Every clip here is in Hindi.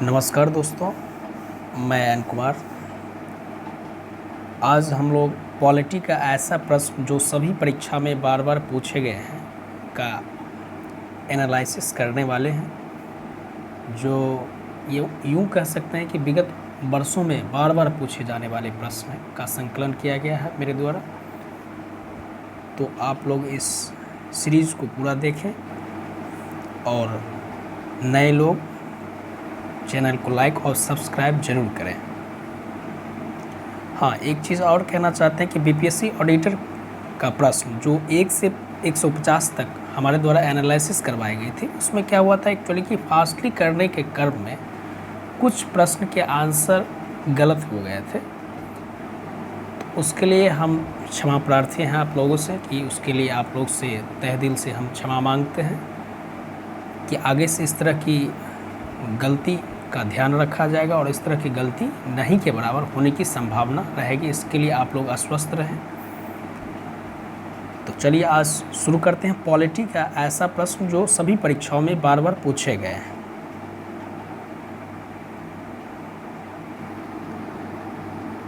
नमस्कार दोस्तों, मैं एन कुमार। आज हम लोग पॉलिटी का ऐसा प्रश्न जो सभी परीक्षा में बार बार पूछे गए हैं का एनालिसिस करने वाले हैं। जो ये यूँ कह सकते हैं कि विगत वर्षों में बार बार पूछे जाने वाले प्रश्न का संकलन किया गया है मेरे द्वारा। तो आप लोग इस सीरीज़ को पूरा देखें और नए लोग चैनल को लाइक और सब्सक्राइब जरूर करें। हाँ, एक चीज़ और कहना चाहते हैं कि बीपीएससी ऑडिटर का प्रश्न जो 1 से 150 तक हमारे द्वारा एनालिसिस करवाई गई थी, उसमें क्या हुआ था एक्चुअली कि फास्टली करने के क्रम में कुछ प्रश्न के आंसर गलत हो गए थे। तो उसके लिए हम क्षमा प्रार्थी हैं आप लोगों से कि उसके लिए आप लोग से तहे दिल से हम क्षमा मांगते हैं कि आगे से इस तरह की गलती का ध्यान रखा जाएगा और इस तरह की गलती नहीं के बराबर होने की संभावना रहेगी। इसके लिए आप लोग आश्वस्त रहें। तो चलिए आज शुरू करते हैं पॉलिटी का ऐसा प्रश्न जो सभी परीक्षाओं में बार बार पूछे गए हैं।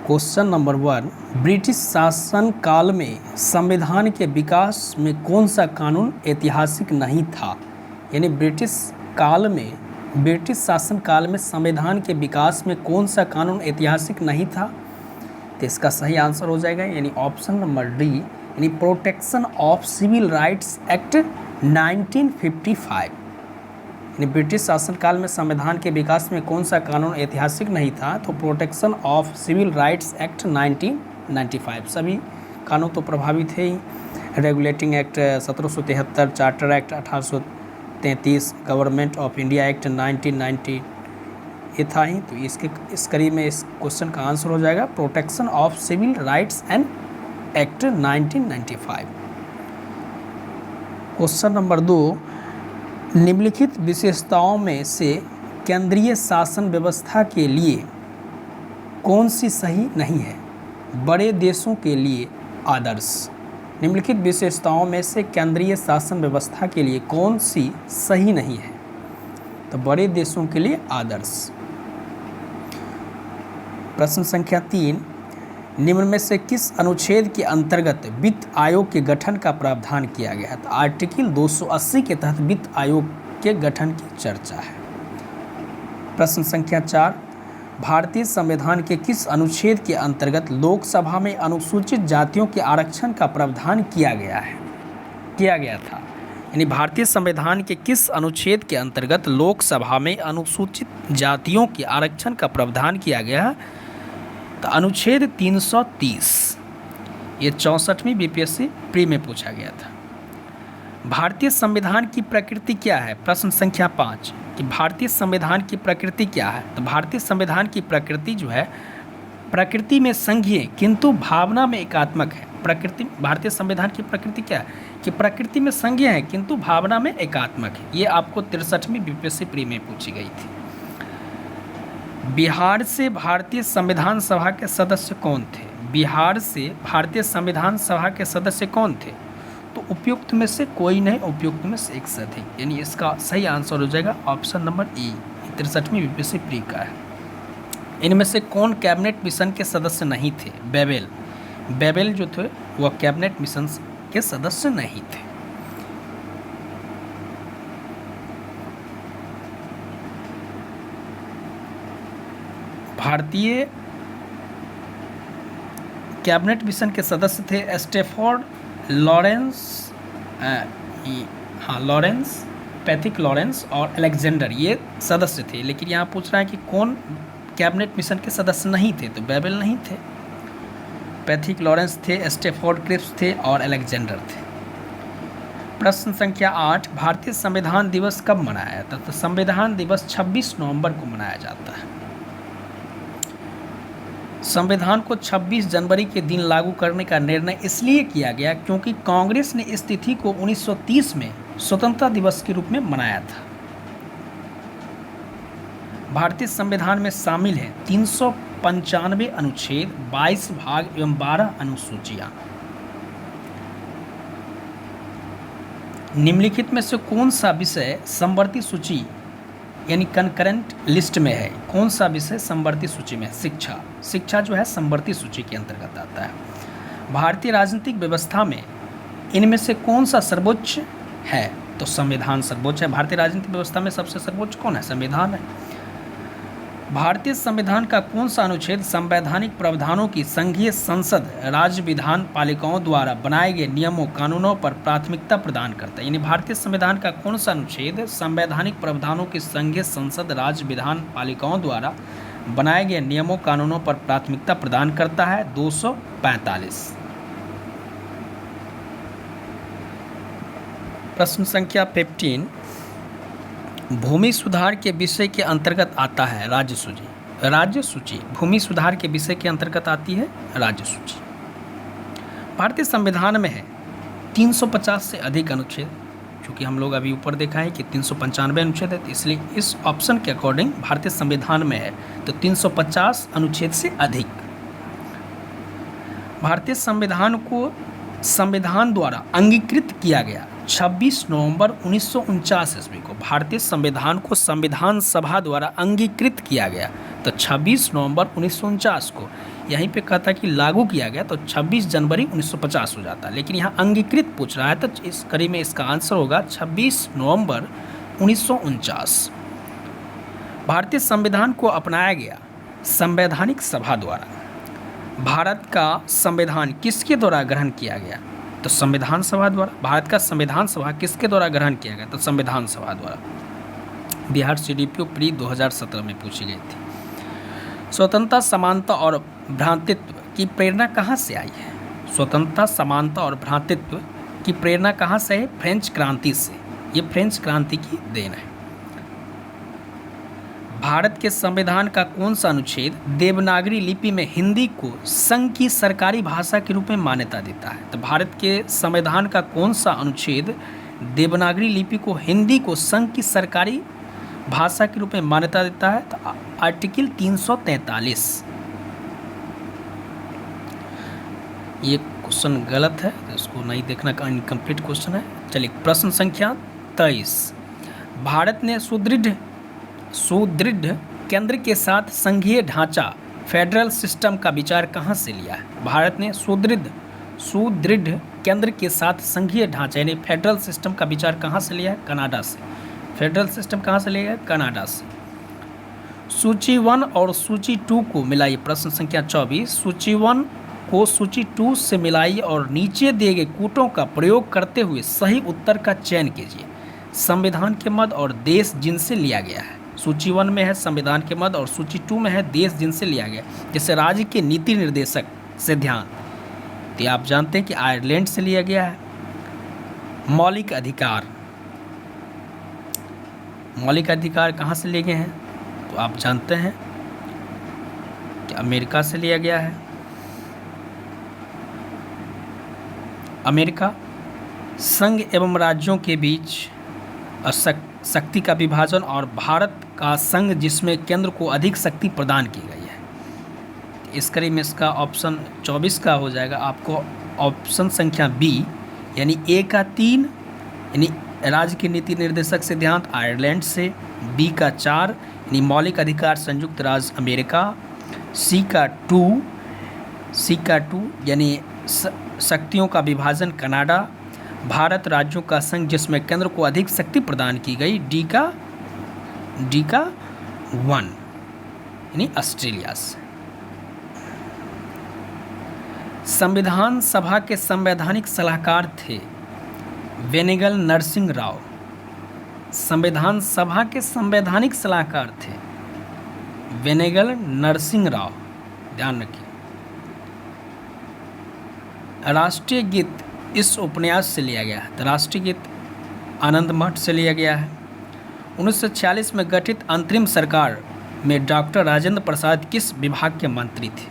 क्वेश्चन नंबर 1, ब्रिटिश शासन काल में संविधान के विकास में कौन सा कानून ऐतिहासिक नहीं था? यानी ब्रिटिश शासन काल में संविधान के विकास में कौन सा कानून ऐतिहासिक नहीं था? तो इसका सही आंसर हो जाएगा यानी ऑप्शन नंबर डी, यानी protection of civil rights act 1955। यानी ब्रिटिश शासन काल में संविधान के विकास में कौन सा कानून ऐतिहासिक नहीं था? तो protection of civil rights act 1995। सभी कानून तो प्रभावी थे ही। Regulating act 1773, charter act 1833, government of India act 1990 ये था ही। तो इस कड़ी में इस क्वेश्चन का आंसर हो जाएगा protection of civil rights and act 1995। Question number 2, निम्नलिखित विशेषताओं में से केंद्रीय शासन व्यवस्था के लिए कौन सी सही नहीं है? बड़े देशों के लिए आदर्श। निम्नलिखित विशेषताओं में से केंद्रीय शासन व्यवस्था के लिए कौन सी सही नहीं है? तो बड़े देशों के लिए आदर्श। प्रश्न संख्या 3, निम्न में से किस अनुच्छेद के अंतर्गत वित्त आयोग के गठन का प्रावधान किया गया है? तो आर्टिकल 280 के तहत वित्त आयोग के गठन की चर्चा है। प्रश्न संख्या 4, भारतीय संविधान के किस अनुच्छेद के अंतर्गत लोकसभा में अनुसूचित जातियों के आरक्षण का प्रावधान किया गया था? यानी भारतीय संविधान के किस अनुच्छेद के अंतर्गत लोकसभा में अनुसूचित जातियों के आरक्षण का प्रावधान किया गया है? तो अनुच्छेद 330। ये 64वीं बीपीएससी प्री में पूछा गया था। भारतीय संविधान की प्रकृति क्या है? प्रश्न संख्या 5, कि भारतीय संविधान की प्रकृति क्या है? तो भारतीय संविधान की प्रकृति जो है, प्रकृति में संघीय किंतु भावना में एकात्मक है। भारतीय संविधान की प्रकृति क्या है? कि प्रकृति में संघीय है किंतु भावना में एकात्मक है। ये आपको 63वीं बीपीएससी प्री में पूछी गई थी। बिहार से भारतीय संविधान सभा के सदस्य कौन थे? बिहार से भारतीय संविधान सभा के सदस्य कौन थे? तो उपयुक्त में से कोई नहीं, उपयुक्त में से एक से अधिक। यानी इसका सही आंसर हो जाएगा ऑप्शन नंबर ई, 63वीं बीपीएससी प्री का है। इनमें से कौन कैबिनेट मिशन के सदस्य नहीं थे? बेबेल जो थे वह कैबिनेट मिशन के सदस्य नहीं थे। भारतीय कैबिनेट मिशन के सदस्य थे स्टेफोर्ड, लॉरेंस, पैथिक लॉरेंस और अलेक्जेंडर, ये सदस्य थे। लेकिन यहाँ पूछ रहा है कि कौन कैबिनेट मिशन के सदस्य नहीं थे? तो बेबेल नहीं थे, पैथिक लॉरेंस थे, स्टेफोर्ड क्रिप्स थे और अलेक्जेंडर थे। प्रश्न संख्या 8, भारतीय संविधान दिवस कब मनाया जाता है? तो संविधान दिवस 26 नवंबर को मनाया जाता है। संविधान को 26 जनवरी के दिन लागू करने का निर्णय इसलिए किया गया क्योंकि कांग्रेस ने इस तिथि को 1930 में स्वतंत्रता दिवस के रूप में मनाया था। भारतीय संविधान में शामिल है 395 अनुच्छेद, 22 भाग एवं 12 अनुसूचियां। निम्नलिखित में से कौन सा विषय समवर्ती सूची यानी कंकरेंट लिस्ट में है। कौन सा विषय समवर्ती सूची में है? शिक्षा। शिक्षा जो है समवर्ती सूची के अंतर्गत आता है। भारतीय राजनीतिक व्यवस्था में इनमें से कौन सा सर्वोच्च है? तो संविधान सर्वोच्च है। भारतीय राजनीतिक व्यवस्था में सबसे सर्वोच्च कौन है? संविधान है। भारतीय संविधान का कौन सा अनुच्छेद संवैधानिक प्रावधानों की संघीय संसद राज्य विधान पालिकाओं द्वारा बनाए गए नियमों कानूनों पर प्राथमिकता प्रदान करता है? यानी भारतीय संविधान का कौन सा अनुच्छेद संवैधानिक प्रावधानों की संघीय संसद राज्य विधान पालिकाओं द्वारा बनाए गए नियमों कानूनों पर प्राथमिकता प्रदान करता है? 245। प्रश्न संख्या 15, भूमि सुधार के विषय के अंतर्गत आता है राज्य सूची। राज्य सूची भूमि सुधार के विषय के अंतर्गत आती है राज्य सूची। भारतीय संविधान में है 350 से अधिक अनुच्छेद, क्योंकि हम लोग अभी ऊपर देखा है कि 395 अनुच्छेद है, तो इसलिए इस ऑप्शन के अकॉर्डिंग भारतीय संविधान में है तो 350 अनुच्छेद से अधिक। भारतीय संविधान को संविधान द्वारा अंगीकृत किया गया 26 नवंबर 1949 ईस्वी को। भारतीय संविधान को संविधान सभा द्वारा अंगीकृत किया गया तो 26 नवंबर 1949 को। यहीं पे कहता कि लागू किया गया तो 26 जनवरी 1950 हो जाता, लेकिन यहाँ अंगीकृत पूछ रहा है तो इस कड़ी में इसका आंसर होगा 26 नवंबर 1949। भारतीय संविधान को अपनाया गया संवैधानिक सभा द्वारा। भारत का संविधान किसके द्वारा ग्रहण किया गया? तो संविधान सभा द्वारा। भारत का संविधान सभा किसके द्वारा ग्रहण किया गया? तो संविधान सभा द्वारा। बिहार CDPO प्री 2017 में पूछी गई थी। स्वतंत्रता, समानता और भ्रातृत्व की प्रेरणा कहाँ से आई है? स्वतंत्रता, समानता और भ्रातृत्व की प्रेरणा कहाँ से है? फ्रेंच क्रांति से। ये फ्रेंच क्रांति की देन है। भारत के संविधान का कौन सा अनुच्छेद देवनागरी लिपि में हिंदी को संघ की सरकारी भाषा के रूप में मान्यता देता है? तो भारत के संविधान का कौन सा अनुच्छेद देवनागरी लिपि को हिंदी को संघ की सरकारी भाषा के रूप में मान्यता देता है? तो आर्टिकल 343। ये क्वेश्चन गलत है, तो इसको नहीं देखना का इनकम्प्लीट क्वेश्चन है। चलिए प्रश्न संख्या 23, भारत ने सुदृढ़ केंद्र के साथ संघीय ढांचा फेडरल सिस्टम का विचार कहाँ से लिया है? भारत ने सुदृढ़ केंद्र के साथ संघीय ढांचा यानी फेडरल सिस्टम का विचार कहाँ से लिया है? कनाडा से। फेडरल सिस्टम कहाँ से लिया है? कनाडा से। सूची 1 और सूची 2 को मिलाइए। प्रश्न संख्या 24, सूची 1 को सूची 2 से मिलाइए और नीचे दिए गए कूटों का प्रयोग करते हुए सही उत्तर का चयन कीजिए। संविधान के मद और देश जिनसे लिया गया है। सूची 1 में है संविधान के मद और सूची 2 में है देश जिनसे लिया गया। जैसे राज्य के नीति निर्देशक से ध्यान, तो आप जानते हैं कि आयरलैंड से लिया गया है। मौलिक अधिकार कहाँ से लिए गए हैं? तो आप जानते हैं कि अमेरिका से लिया गया है। अमेरिका। संघ एवं राज्यों के बीच शक्ति का विभाजन और भारत का संघ जिसमें केंद्र को अधिक शक्ति प्रदान की गई है। इस कड़ी में इसका ऑप्शन 24 का हो जाएगा। आपको ऑप्शन संख्या बी यानी ए का 3 यानी राज्य के नीति निर्देशक सिद्धांत आयरलैंड से, बी का 4 यानी मौलिक अधिकार संयुक्त राज्य अमेरिका, सी का 2 यानी शक्तियों का विभाजन कनाडा, भारत राज्यों का संघ जिसमें केंद्र को अधिक शक्ति प्रदान की गई, डी का 1 यानी ऑस्ट्रेलिया से। संविधान सभा के संवैधानिक सलाहकार थे वेनेगल नरसिंह राव। संविधान सभा के संवैधानिक सलाहकार थे वेनेगल नरसिंह राव, ध्यान रखिए। राष्ट्रीय गीत इस उपन्यास से लिया गया है। तो राष्ट्रीय गीत आनंद मठ से लिया गया है। 1946 में गठित अंतरिम सरकार में डॉक्टर राजेंद्र प्रसाद किस विभाग के मंत्री थे?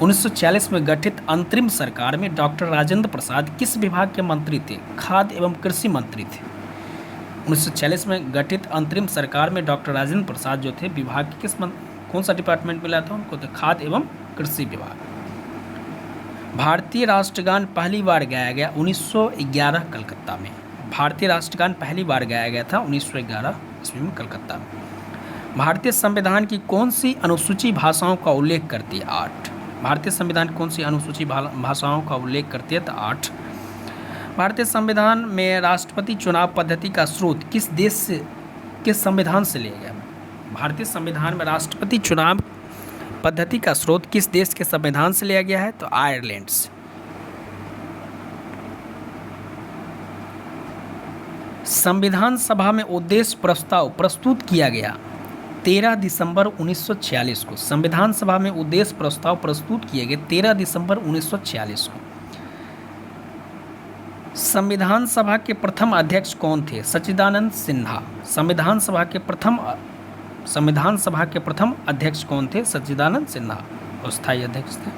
1946 में गठित अंतरिम सरकार में डॉक्टर राजेंद्र प्रसाद किस विभाग के मंत्री थे? खाद्य एवं कृषि मंत्री थे। 1946 में गठित अंतरिम सरकार में डॉक्टर राजेंद्र प्रसाद जो थे विभाग के कौन सा डिपार्टमेंट मिला था उनको? तो खाद्य एवं कृषि विभाग। भारतीय राष्ट्रगान पहली बार गाया गया 1911 कलकत्ता में। भारतीय राष्ट्रगान पहली बार गाया गया था 1911 ईस्वी में कलकत्ता में। भारतीय संविधान की कौन सी अनुसूची भाषाओं का उल्लेख करती है? 8। भारतीय संविधान कौन सी अनुसूची भाषाओं का उल्लेख करती है? तो 8। भारतीय संविधान में राष्ट्रपति चुनाव पद्धति का स्रोत किस देश से, किस संविधान से लिया गया? भारतीय संविधान में राष्ट्रपति चुनाव पद्धति का स्रोत किस देश के संविधान से लिया गया है? तो आयरलैंड से। संविधान सभा में उद्देश्य प्रस्ताव प्रस्तुत किया गया 13 दिसंबर 1946 को। संविधान सभा में उद्देश्य प्रस्ताव प्रस्तुत किए गए 13 दिसंबर 1946 को। संविधान सभा के प्रथम अध्यक्ष कौन थे? सच्चिदानंद सिन्हा। संविधान सभा के प्रथम अध्यक्ष कौन थे? सच्चिदानंद सिन्हा अस्थायी अध्यक्ष थे।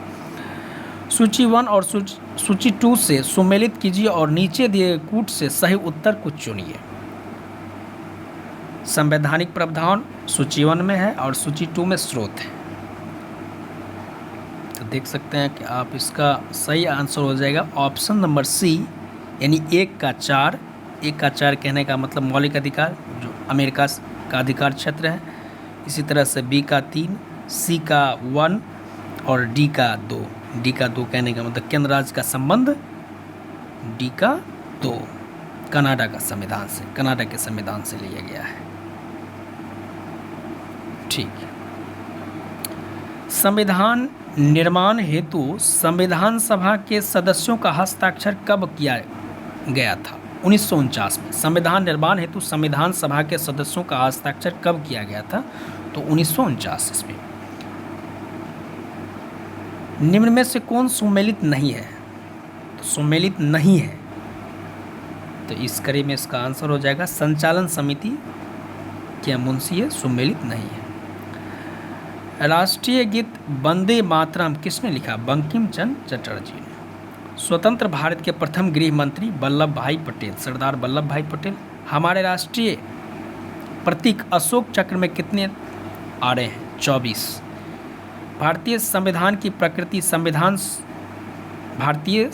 सूची 1 और सूची 2 से सुमेलित कीजिए और नीचे दिए कूट से सही उत्तर को चुनिए। संवैधानिक प्रावधान सूची 1 में है और सूची 2 में स्रोत है। तो देख सकते हैं कि आप इसका सही आंसर हो जाएगा ऑप्शन नंबर सी, यानी 1 का 4। 1 का 4 कहने का मतलब मौलिक अधिकार, जो अमेरिका का अधिकार क्षेत्र है। इसी तरह से बी का 3, सी का 1 और डी का 2। डी का 2 कहने का मतलब केंद्र राज्य का संबंध। डी का 2 कनाडा का संविधान से, कनाडा के संविधान से लिया गया है। ठीक। संविधान निर्माण हेतु संविधान सभा के सदस्यों का हस्ताक्षर कब किया गया था? 1949 में। संविधान निर्माण हेतु संविधान सभा के सदस्यों का हस्ताक्षर कब किया गया था? तो 1949 ईस्वी। निम्न में से कौन सुमेलित नहीं है? तो सुमेलित नहीं है, तो इस कड़ी में इसका आंसर हो जाएगा संचालन समिति क्या मुंशी है, सुमेलित नहीं है। राष्ट्रीय गीत वंदे मातरम किसने लिखा? बंकिम चंद्र चटर्जी ने। स्वतंत्र भारत के प्रथम गृह मंत्री वल्लभ भाई पटेल, सरदार वल्लभ भाई पटेल। हमारे राष्ट्रीय प्रतीक अशोक चक्र में कितने आरे हैं? 24। भारतीय संविधान की प्रकृति भारतीय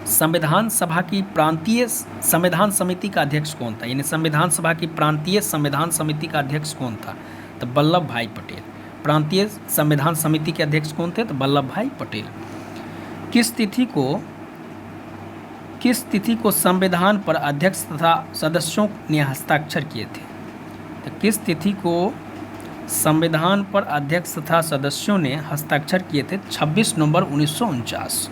संविधान सभा की प्रांतीय संविधान समिति का अध्यक्ष कौन था? यानी संविधान सभा की प्रांतीय संविधान समिति का अध्यक्ष कौन था? तो वल्लभ भाई पटेल। प्रांतीय संविधान समिति के अध्यक्ष कौन थे? तो वल्लभ भाई पटेल। किस तिथि को संविधान पर अध्यक्ष तथा सदस्यों ने हस्ताक्षर किए थे? तो किस तिथि को संविधान पर अध्यक्ष तथा सदस्यों ने हस्ताक्षर किए थे? 26 नवंबर 1949।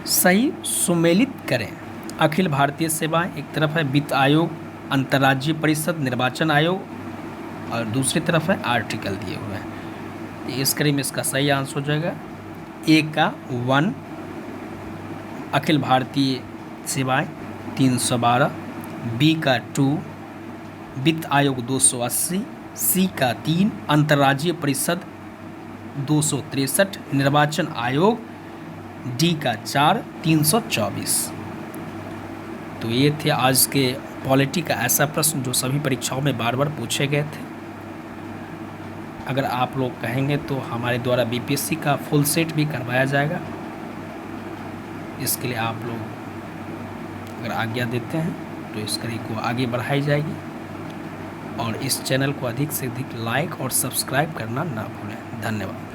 सही सुमेलित करें। अखिल भारतीय सेवाएं एक तरफ है, वित्त आयोग, अंतर्राज्यीय परिषद, निर्वाचन आयोग, और दूसरी तरफ है आर्टिकल दिए हुए हैं। इस कड़ी में इसका सही आंसर हो जाएगा ए का 1 अखिल भारतीय सेवाएं 312, बी का 2 वित्त आयोग 280, सी का 3 अंतर्राज्यीय परिषद 263, निर्वाचन आयोग डी का 4 324। तो ये थे आज के पॉलिटी का ऐसा प्रश्न जो सभी परीक्षाओं में बार बार पूछे गए थे। अगर आप लोग कहेंगे तो हमारे द्वारा बीपीएससी का फुल सेट भी करवाया जाएगा। इसके लिए आप लोग अगर आज्ञा देते हैं तो इस कड़ी को आगे बढ़ाई जाएगी, और इस चैनल को अधिक से अधिक लाइक और सब्सक्राइब करना ना भूलें। धन्यवाद।